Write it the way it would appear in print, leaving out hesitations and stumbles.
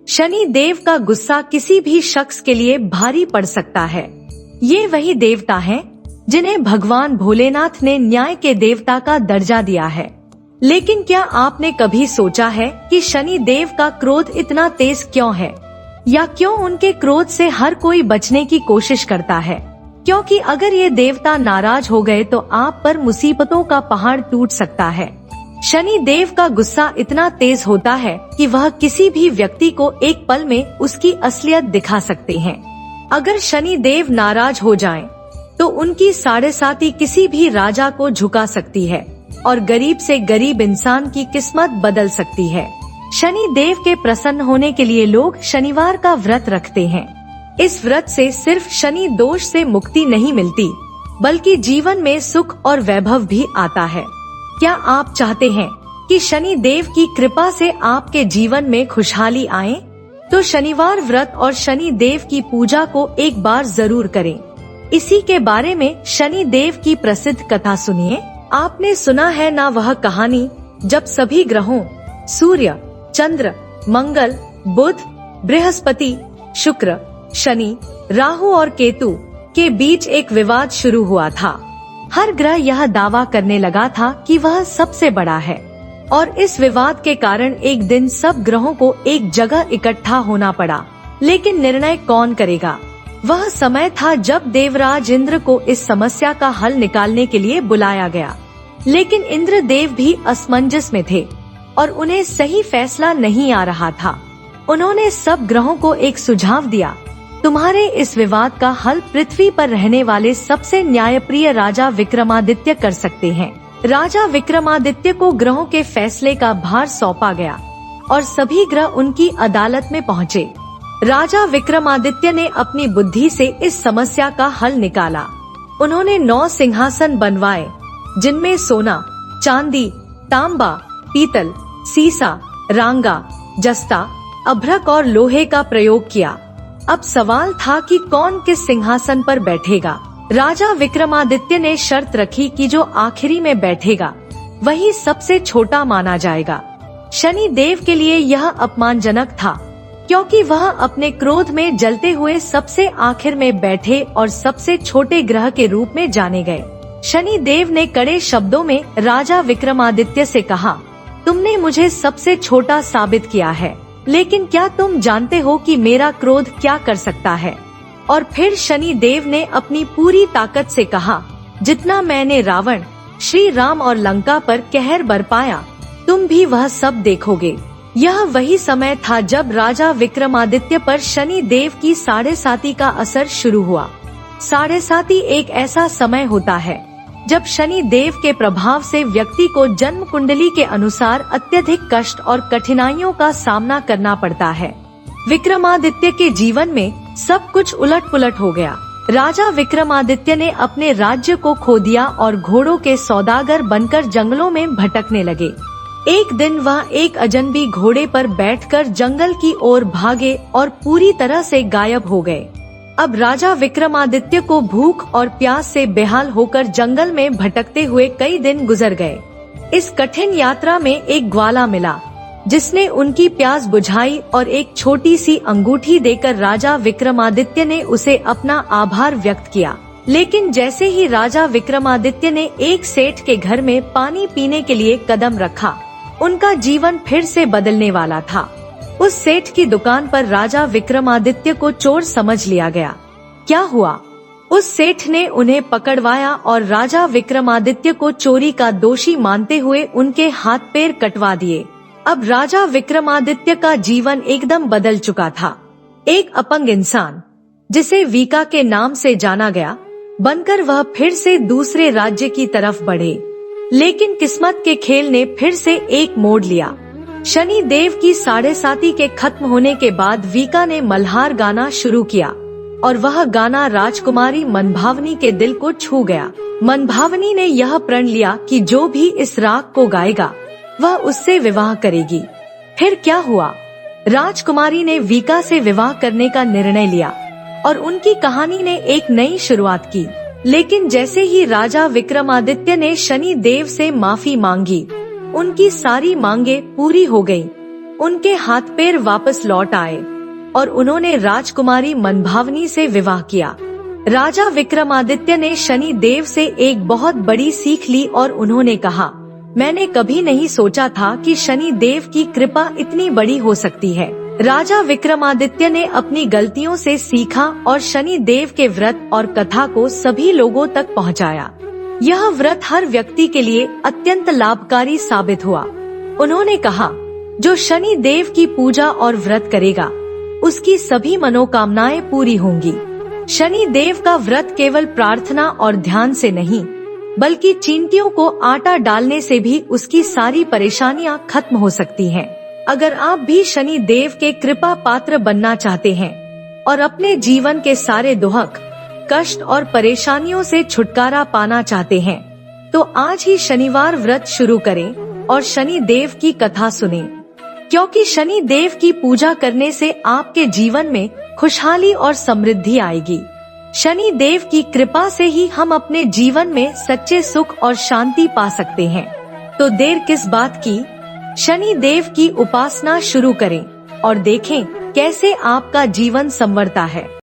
शनि देव का गुस्सा किसी भी शख्स के लिए भारी पड़ सकता है। ये वही देवता हैं जिन्हें भगवान भोलेनाथ ने न्याय के देवता का दर्जा दिया है। लेकिन क्या आपने कभी सोचा है कि शनि देव का क्रोध इतना तेज क्यों है, या क्यों उनके क्रोध से हर कोई बचने की कोशिश करता है? क्योंकि अगर ये देवता नाराज हो गए तो आप पर मुसीबतों का पहाड़ टूट सकता है। शनि देव का गुस्सा इतना तेज होता है कि वह किसी भी व्यक्ति को एक पल में उसकी असलियत दिखा सकते हैं। अगर शनि देव नाराज हो जाएं, तो उनकी साढ़ेसाती किसी भी राजा को झुका सकती है और गरीब से गरीब इंसान की किस्मत बदल सकती है। शनि देव के प्रसन्न होने के लिए लोग शनिवार का व्रत रखते हैं। इस व्रत से सिर्फ शनि दोष से मुक्ति नहीं मिलती, बल्कि जीवन में सुख और वैभव भी आता है। क्या आप चाहते हैं कि शनि देव की कृपा से आपके जीवन में खुशहाली आए? तो शनिवार व्रत और शनि देव की पूजा को एक बार जरूर करें। इसी के बारे में शनि देव की प्रसिद्ध कथा सुनिए। आपने सुना है ना वह कहानी जब सभी ग्रहों सूर्य, चंद्र, मंगल, बुध, बृहस्पति, शुक्र, शनि, राहु और केतु के बीच एक विवाद शुरू हुआ था। हर ग्रह यह दावा करने लगा था कि वह सबसे बड़ा है और इस विवाद के कारण एक दिन सब ग्रहों को एक जगह इकट्ठा होना पड़ा। लेकिन निर्णय कौन करेगा? वह समय था जब देवराज इंद्र को इस समस्या का हल निकालने के लिए बुलाया गया। लेकिन इंद्र देव भी असमंजस में थे और उन्हें सही फैसला नहीं आ रहा था। उन्होंने सब ग्रहों को एक सुझाव दिया, तुम्हारे इस विवाद का हल पृथ्वी पर रहने वाले सबसे न्यायप्रिय राजा विक्रमादित्य कर सकते हैं। राजा विक्रमादित्य को ग्रहों के फैसले का भार सौंपा गया और सभी ग्रह उनकी अदालत में पहुँचे। राजा विक्रमादित्य ने अपनी बुद्धि से इस समस्या का हल निकाला। उन्होंने 9 सिंहासन बनवाए, जिनमें सोना, चांदी, तांबा, पीतल, सीसा, रांगा, जस्ता, अभ्रक और लोहे का प्रयोग किया। अब सवाल था कि कौन किस सिंहासन पर बैठेगा। राजा विक्रमादित्य ने शर्त रखी कि जो आखिरी में बैठेगा वही सबसे छोटा माना जाएगा। शनि देव के लिए यह अपमानजनक था, क्योंकि वह अपने क्रोध में जलते हुए सबसे आखिर में बैठे और सबसे छोटे ग्रह के रूप में जाने गए। शनि देव ने कड़े शब्दों में राजा विक्रमादित्य से कहा, तुमने मुझे सबसे छोटा साबित किया है, लेकिन क्या तुम जानते हो कि मेरा क्रोध क्या कर सकता है? और फिर शनि देव ने अपनी पूरी ताकत से कहा, जितना मैंने रावण, श्री राम और लंका पर कहर बरपाया, तुम भी वह सब देखोगे। यह वही समय था जब राजा विक्रमादित्य पर शनि देव की साढ़ेसाती का असर शुरू हुआ। साढ़ेसाती एक ऐसा समय होता है जब शनि देव के प्रभाव से व्यक्ति को जन्म कुंडली के अनुसार अत्यधिक कष्ट और कठिनाइयों का सामना करना पड़ता है। विक्रमादित्य के जीवन में सब कुछ उलट-पुलट हो गया। राजा विक्रमादित्य ने अपने राज्य को खो दिया और घोड़ों के सौदागर बनकर जंगलों में भटकने लगे। एक दिन वह एक अजनबी घोड़े पर बैठकर जंगल की ओर भागे और पूरी तरह से गायब हो गए। अब राजा विक्रमादित्य को भूख और प्यास से बेहाल होकर जंगल में भटकते हुए कई दिन गुजर गए। इस कठिन यात्रा में एक ग्वाला मिला, जिसने उनकी प्यास बुझाई और एक छोटी सी अंगूठी देकर राजा विक्रमादित्य ने उसे अपना आभार व्यक्त किया। लेकिन जैसे ही राजा विक्रमादित्य ने एक सेठ के घर में पानी पीने के लिए कदम रखा, उनका जीवन फिर से बदलने वाला था। उस सेठ की दुकान पर राजा विक्रमादित्य को चोर समझ लिया गया। क्या हुआ? उस सेठ ने उन्हें पकड़वाया और राजा विक्रमादित्य को चोरी का दोषी मानते हुए उनके हाथ पैर कटवा दिए। अब राजा विक्रमादित्य का जीवन एकदम बदल चुका था। एक अपंग इंसान, जिसे वीका के नाम से जाना गया, बनकर वह फिर से दूसरे राज्य की तरफ बढ़े। लेकिन किस्मत के खेल ने फिर से एक मोड़ लिया। शनि देव की साढ़ेसाती के खत्म होने के बाद वीका ने मल्हार गाना शुरू किया और वह गाना राजकुमारी मनभावनी के दिल को छू गया। मनभावनी ने यह प्रण लिया कि जो भी इस राग को गाएगा वह उससे विवाह करेगी। फिर क्या हुआ? राजकुमारी ने वीका से विवाह करने का निर्णय लिया और उनकी कहानी ने एक नई शुरुआत की। लेकिन जैसे ही राजा विक्रमादित्य ने शनि देव से माफी मांगी, उनकी सारी मांगे पूरी हो गयी। उनके हाथ पैर वापस लौट आए और उन्होंने राजकुमारी मनभावनी से विवाह किया। राजा विक्रमादित्य ने शनि देव से एक बहुत बड़ी सीख ली और उन्होंने कहा, मैंने कभी नहीं सोचा था कि शनि देव की कृपा इतनी बड़ी हो सकती है। राजा विक्रमादित्य ने अपनी गलतियों से सीखा और शनि देव के व्रत और कथा को सभी लोगों तक पहुंचाया। यह व्रत हर व्यक्ति के लिए अत्यंत लाभकारी साबित हुआ। उन्होंने कहा, जो शनि देव की पूजा और व्रत करेगा उसकी सभी मनोकामनाएं पूरी होंगी। शनि देव का व्रत केवल प्रार्थना और ध्यान से नहीं, बल्कि चींटियों को आटा डालने से भी उसकी सारी परेशानियां खत्म हो सकती हैं। अगर आप भी शनि देव के कृपा पात्र बनना चाहते हैं और अपने जीवन के सारे दुख, कष्ट और परेशानियों से छुटकारा पाना चाहते हैं, तो आज ही शनिवार व्रत शुरू करें और शनि देव की कथा सुनें, क्योंकि शनि देव की पूजा करने से आपके जीवन में खुशहाली और समृद्धि आएगी। शनि देव की कृपा से ही हम अपने जीवन में सच्चे सुख और शांति पा सकते हैं। तो देर किस बात की, शनि देव की उपासना शुरू करें और देखें कैसे आपका जीवन संवरता है।